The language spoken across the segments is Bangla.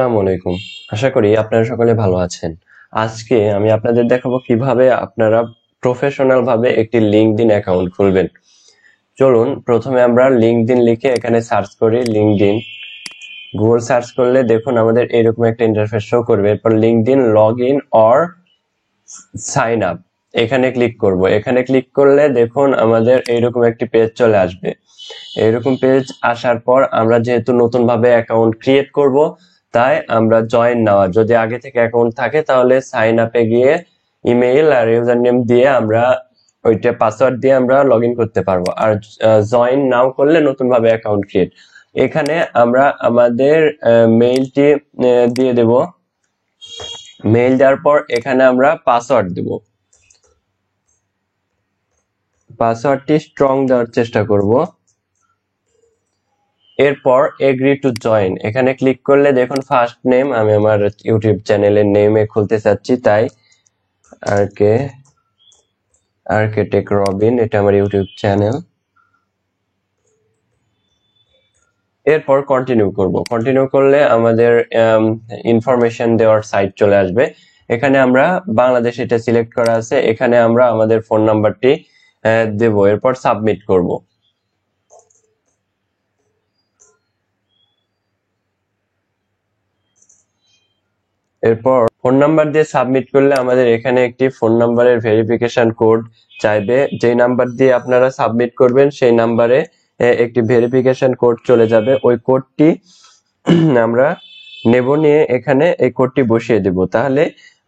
আসসালামু আলাইকুম। আশা করি আপনারা সকলে ভালো আছেন। আজকে আমি আপনাদের দেখাবো কিভাবে আপনারা প্রফেশনাল ভাবে একটি লিঙ্কডইন অ্যাকাউন্ট খুলবেন। চলুন প্রথমে আমরা লিঙ্কডইন লিখে এখানে সার্চ করি। লিঙ্কডইন গুগল সার্চ করলে দেখুন আমাদের এরকম একটা ইন্টারফেস শো করবে। এরপর LinkedIn log in or sign up এখানে ক্লিক করব। এখানে ক্লিক করলে দেখুন আমাদের এইরকম একটি পেজ চলে আসবে। এইরকম পেজ আসার পর আমরা যেহেতু নতুন ভাবে অ্যাকাউন্ট ক্রিয়েট করব, তাই আমরা জয়েন নাও, যদি আগে থেকে অ্যাকাউন্ট থাকে তাহলে সাইন আপে গিয়ে ইমেইল আর ইউজার নেম দিয়ে আমরা ওইটা পাসওয়ার্ড দিয়ে আমরা লগ ইন করতে পারবো। আর জয়েন নাও করলে নতুন ভাবে অ্যাকাউন্ট ক্রিয়েট। এখানে আমরা আমাদের মেইলটি দিয়ে দেব। মেইল দেওয়ার পর এখানে আমরা পাসওয়ার্ড দেব। পাসওয়ার্ডটি স্ট্রং দেওয়ার চেষ্টা করব। এরপর এগ্রি টু জয়েন এখানে ক্লিক করলে দেখুন ফার্স্ট নেম, আমি আমার ইউটিউব চ্যানেলের নেমে খুলতে চাচ্ছি, তাই আর্কেটেক রবিন, এটা আমার ইউটিউব চ্যানেল। এরপর কন্টিনিউ করব। কন্টিনিউ করলে আমাদের ইনফরমেশন দেওয়ার সাইট চলে আসবে। এখানে আমরা বাংলাদেশ এটা সিলেক্ট করা আছে, এখানে আমরা আমাদের ফোন নাম্বারটি দেব। এরপর সাবমিট করব। এরপর ফোন নাম্বার দিয়ে সাবমিট করলে আমাদের এখানে একটি ফোন নাম্বারের ভেরিফিকেশন কোড চাইবে। যেই নাম্বার দিয়ে আপনারা সাবমিট করবেন সেই নাম্বারে একটি ভেরিফিকেশন কোড চলে যাবে। ওই কোডটি আমরা নেব, নিয়ে এখানে এই কোডটি বসিয়ে দেব, তাহলে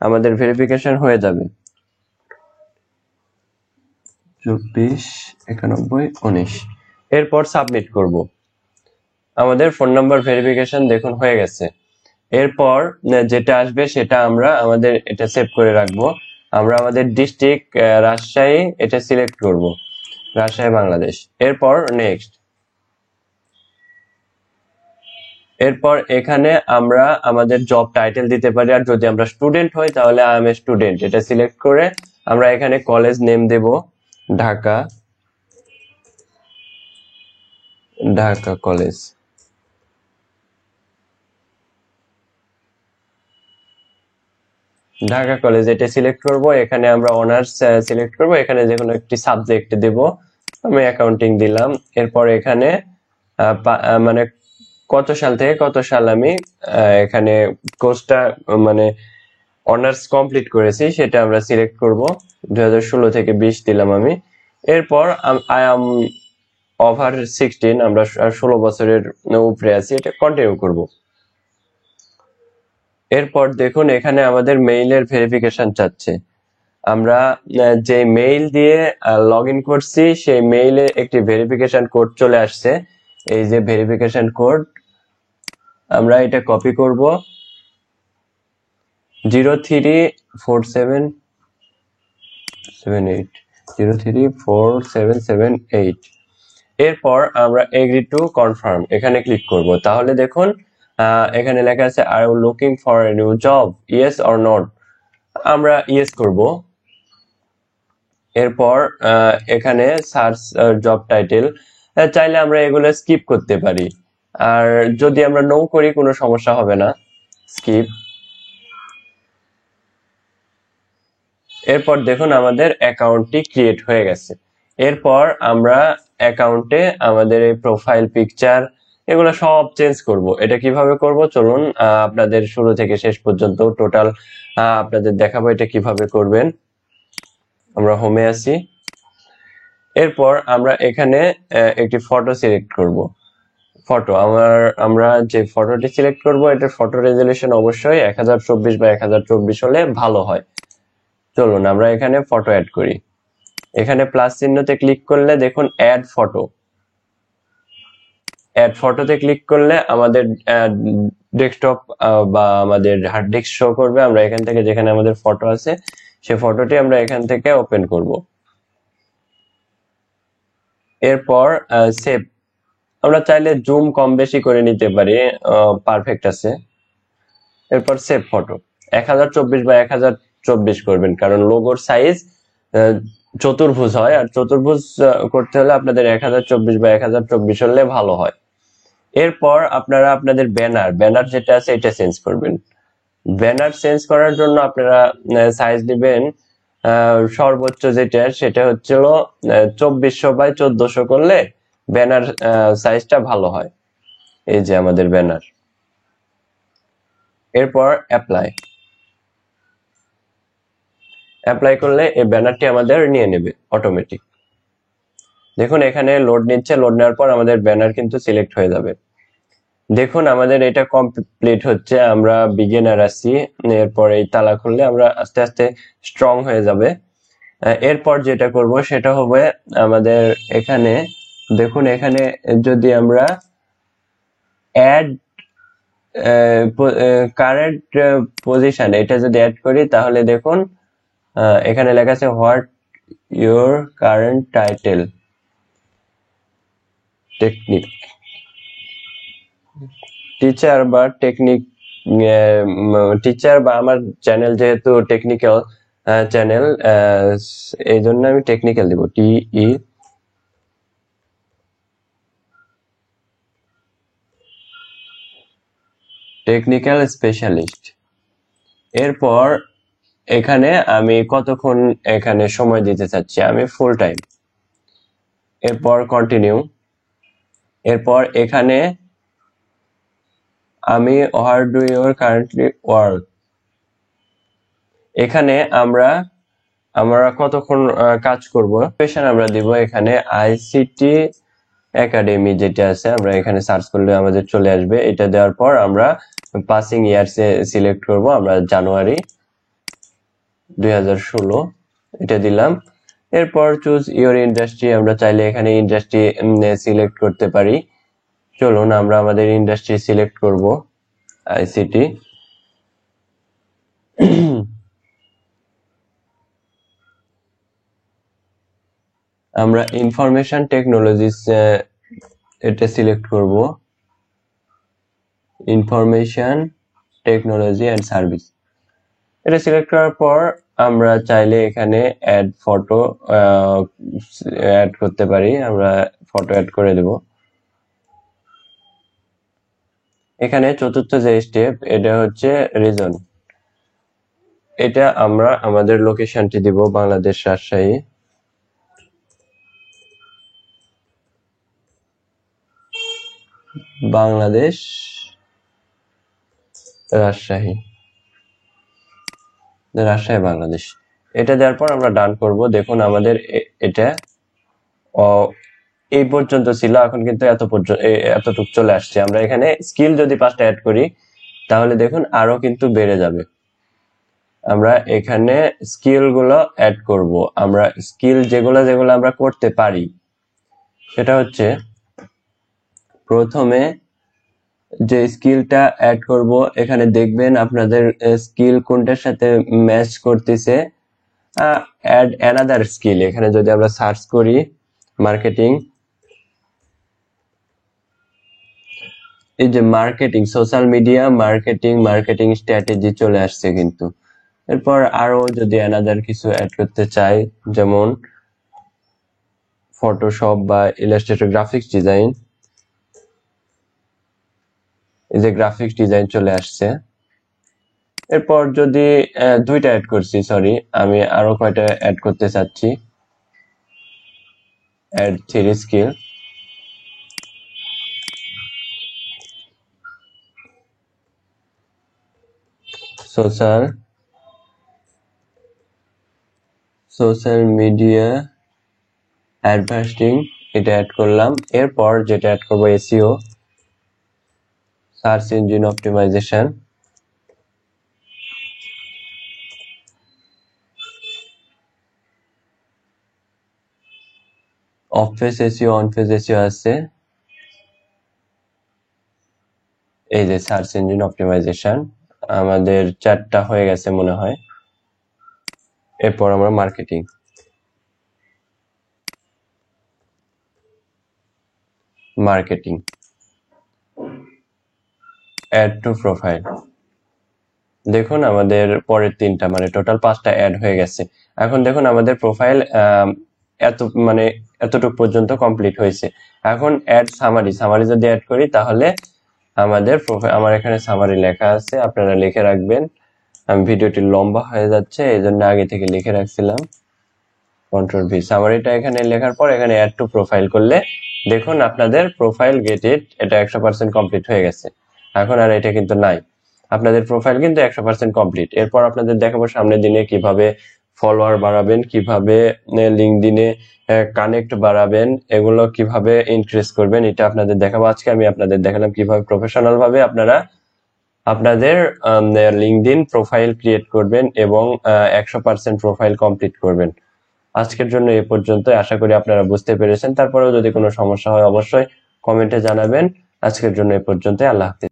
আমাদের ভেরিফিকেশন হয়ে যাবে। 249119 এরপর সাবমিট করব। আমাদের ফোন নাম্বার ভেরিফিকেশন দেখুন হয়ে গেছে। এরপর যেটা আসবে সেটা আমরা আমাদের এটা সেভ করে রাখবো। আমরা আমাদের ডিস্ট্রিক্ট রাজশাহী এটা সিলেক্ট করব, রাজশাহী বাংলাদেশ। এরপর নেক্সট। এরপর এখানে আমরা আমাদের জব টাইটেল দিতে পারি, আর যদি আমরা স্টুডেন্ট হই তাহলে আই এম এ স্টুডেন্ট এটা সিলেক্ট করে আমরা এখানে কলেজ নেম দেব ঢাকা কলেজ। ঢাকা কলেজ এটা সিলেক্ট করব। এখানে আমরা অনার্স সিলেক্ট করব, এখানে যে কোনো একটি সাবজেক্ট দেব, আমি অ্যাকাউন্টিং দিলাম। এরপর এখানে মানে কত সাল থেকে কত সাল আমি এখানে কোর্সটা মানে অনার্স কমপ্লিট করেছি সেটা আমরা সিলেক্ট করব। 2016 থেকে 20 দিলাম আমি। এরপর আই এম ওভার 16, আমরা 16 বছরের উপরে আছি, এটা কন্টিনিউ করব। এরপর দেখুন এখানে আমাদের মেইলের ভেরিফিকেশন চাচ্ছে। আমরা যে মেইল দিয়ে লগ ইন করছি সেই মেইলে একটি ভেরিফিকেশন কোড চলে আসছে। এই যে ভেরিফিকেশন কোড, আমরা এটা কপি করব। 034778 এরপর আমরা এগ্রি টু কনফার্ম এখানে ক্লিক করব। তাহলে দেখুন এখানে লেখা আছে are you looking for a new job, yes or not, আমরা ইয়েস করব। এরপর এখানে সার্চ জব টাইটেল, চাইলে আমরা এগুলো স্কিপ করতে পারি, আর যদি আমরা নো করি কোনো সমস্যা হবে না, স্কিপ। এরপর দেখুন আমাদের অ্যাকাউন্টটি ক্রিয়েট হয়ে গেছে। এরপর আমরা অ্যাকাউন্টে আমাদের এই প্রোফাইল পিকচার এগুলো সব চেঞ্জ করব। এটা কিভাবে করব চলুন আপনাদের শুরু থেকে শেষ পর্যন্ত টোটাল আপনাদের দেখাবো এটা কিভাবে করবেন। আমরা হোমে আসি। এরপর আমরা এখানে একটি ফটো সিলেক্ট করব। ফটো আমরা যে ফটোটি সিলেক্ট করব এটার ফটো রেজলিউশন অবশ্যই 1024x1024 হলে ভালো হয়। চলুন আমরা এখানে ফটো অ্যাড করি। এখানে প্লাস চিহ্নতে ক্লিক করলে দেখুন অ্যাড ফটো। অ্যাড ফটোতে ক্লিক করলে আমাদের ডেস্কটপ বা আমাদের হার্ড ডিস্ক শো করবে। আমরা এখান থেকে যেখানে আমাদের ফটো আছে সেই ফটোটি আমরা এখান থেকে ওপেন করব। এরপর সেভ, আমরা চাইলে জুম কম বেশি করে নিতে পারি, পারফেক্ট আছে। এরপর সেভ ফটো 1024x1024 করবেন, কারণ লোগোর সাইজ চতুর্ভুজ হয়, আর চতুর্ভুজ করতে হলে আপনাদের 1024x1024 হলে ভালো হয়। এরপর আপনারা আপনাদের ব্যানার যেটা আছে এটা চেঞ্জ করবেন। ব্যানার চেঞ্জ করার জন্য আপনারা সাইজ দিবেন সর্বোচ্চ যেটা সেটা হচ্ছিল 2400 বাই 1400 করলে ব্যানার সাইজটা ভালো হয়। এই যে আমাদের ব্যানার। এরপর অ্যাপ্লাই করলে এই ব্যানারটি আমাদের নিয়ে নেবে অটোমেটিক। দেখুন এখানে লোড নিচ্ছে, লোড নেওয়ার পর আমাদের ব্যানার কিন্তু সিলেক্ট হয়ে যাবে। দেখুন আমাদের এটা কমপ্লিট হচ্ছে, আমরা বিগিনার আছি। এরপর এই তালা খুললে আমরা আস্তে আস্তে স্ট্রং হয়ে যাবে। এরপর যেটা করব সেটা হবে আমাদের এখানে দেখুন, এখানে যদি আমরা অ্যাড কারেন্ট পজিশন এটা যদি অ্যাড করি তাহলে দেখুন এখানে লেখা আছে what your current title technique teacher বা টিচার বা আমার চ্যানেল যেহেতু টেকনিক্যাল চ্যানেল, এই জন্য আমি টেকনিক্যাল দিব, TE টেকনিক্যাল স্পেশালিস্ট। এরপর এখানে আমি কতক্ষণ এখানে সময় দিতে চাচ্ছি, আমি ফুল টাইম। এরপর কন্টিনিউ। এরপর এখানে আমি where do your currently work, এখানে আমরা কতক্ষণ কাজ করব পেশন আমরা দিব এখানে ICT একাডেমি যেটা আছে, আমরা এখানে সার্চ করলে আমাদের চলে আসবে। এটা দেওয়ার পর আমরা পাসিং ইয়ার সিলেক্ট করব, আমরা জানুয়ারি 2016 এটা দিলাম। এরপর চুজ ইওর ইন্ডাস্ট্রি, আমরা চাইলে এখানে ইন্ডাস্ট্রি সিলেক্ট করতে পারি। চলুন আমরা আমাদের ইন্ডাস্ট্রি সিলেক্ট করব ICT। আমরা ইনফরমেশন টেকনোলজিস এটা সিলেক্ট করব, ইনফরমেশন টেকনোলজি এন্ড সার্ভিস। এটা সিলেক্ট করার পর আমরা চাইলে এখানে অ্যাড ফটো অ্যাড করতে পারি, আমরা ফটো অ্যাড করে দেব। এখানে চতুর্থ যে স্টেপ এটা হচ্ছে রিজন, এটা আমরা আমাদের লোকেশনটি দিব বাংলাদেশ রাজশাহী। বাংলাদেশ রাজশাহী বাংলাদেশ। এটা দেওয়ার পর আমরা ডান করব। দেখুন আমাদের এটা এই পর্যন্ত ছিল, এখন কিন্তু এতটুকু চলে আসছে। আমরা এখানে স্কিল যদি 5টা অ্যাড করি তাহলে দেখুন আরো কিন্তু বেড়ে যাবে। আমরা এখানে স্কিল গুলো অ্যাড করব। আমরা স্কিল যেগুলো আমরা করতে পারি সেটা হচ্ছে প্রথমে যে স্কিলটা অ্যাড করব, এখানে দেখবেন আপনাদের স্কিল কোনটার সাথে ম্যাচ করতেছে। অ্যাড অ্যানাদার স্কিল, এখানে যদি আমরা সার্চ করি মার্কেটিং, এই যে marketing, social media marketing strategy চলে আসছে কিন্তু। এরপর আরো যদি অ্যানাদার কিছু অ্যাড করতে চাই, যেমন ফটোশপ বা ইলাস্ট্রেটর গ্রাফিক্স ডিজাইন, এই যে গ্রাফিক্স ডিজাইন চলে আসছে। এরপর যদি 2টা অ্যাড করছি, সরি আমি আরো কয়টা অ্যাড করতে চাচ্ছি, add 3 skill. Social media advertising এটা অ্যাড করলাম। এরপর যেটা অ্যাড করব SEO, search engine optimisation. Off page SEO, on page SEO আছে। এই যে সার্চ ইঞ্জিন অপটিমাইজেশন, আমাদের 4টা হয়ে গেছে মনে হয়। এরপর আমরা মার্কেটিং অ্যাড টু প্রোফাইল। দেখুন আমাদের পরের 3টা মানে টোটাল 5টা অ্যাড হয়ে গেছে। এখন দেখুন আমাদের প্রোফাইল এত এতটুকু পর্যন্ত কমপ্লিট হয়েছে। এখন অ্যাড সামারি যদি অ্যাড করি তাহলে আমাদের আমার এখানে সামারি লেখা আছে, আপনারা লিখে রাখবেন। আমি ভিডিওটি লম্বা হয়ে যাচ্ছে এই জন্য আগে থেকে লিখে রাখছিলাম। কন্ট্রোল ভি, সামারিটা এখানে লেখার পর এখানে অ্যাড টু প্রোফাইল করলে দেখুন আপনাদের প্রোফাইল গেট ইট, এটা 100% কমপ্লিট হয়ে গেছে। এখন আর এটা কিন্তু নাই, আপনাদের প্রোফাইল কিন্তু 100% কমপ্লিট। এরপর আপনাদের দেখাবো সামনের দিনে কিভাবে ফলোয়ার বাড়াবেন, কিভাবে লিঙ্কডইনে কানেক্ট বাড়াবেন, এগুলো কিভাবে ইনক্রিজ করবেন, এটা আপনাদের দেখাবো। আজকে আমি আপনাদের দেখালাম কিভাবে প্রফেশনাল ভাবে আপনারা আপনাদের লিঙ্কডইন প্রোফাইল ক্রিয়েট করবেন এবং 100% প্রোফাইল কমপ্লিট করবেন। আজকের জন্য এ পর্যন্ত, আশা করি আপনারা বুঝতে পেরেছেন। তারপরেও যদি কোনো সমস্যা হয় অবশ্যই কমেন্টে জানাবেন। আজকের জন্য এ পর্যন্ত, আল্লাহ হাফেজ।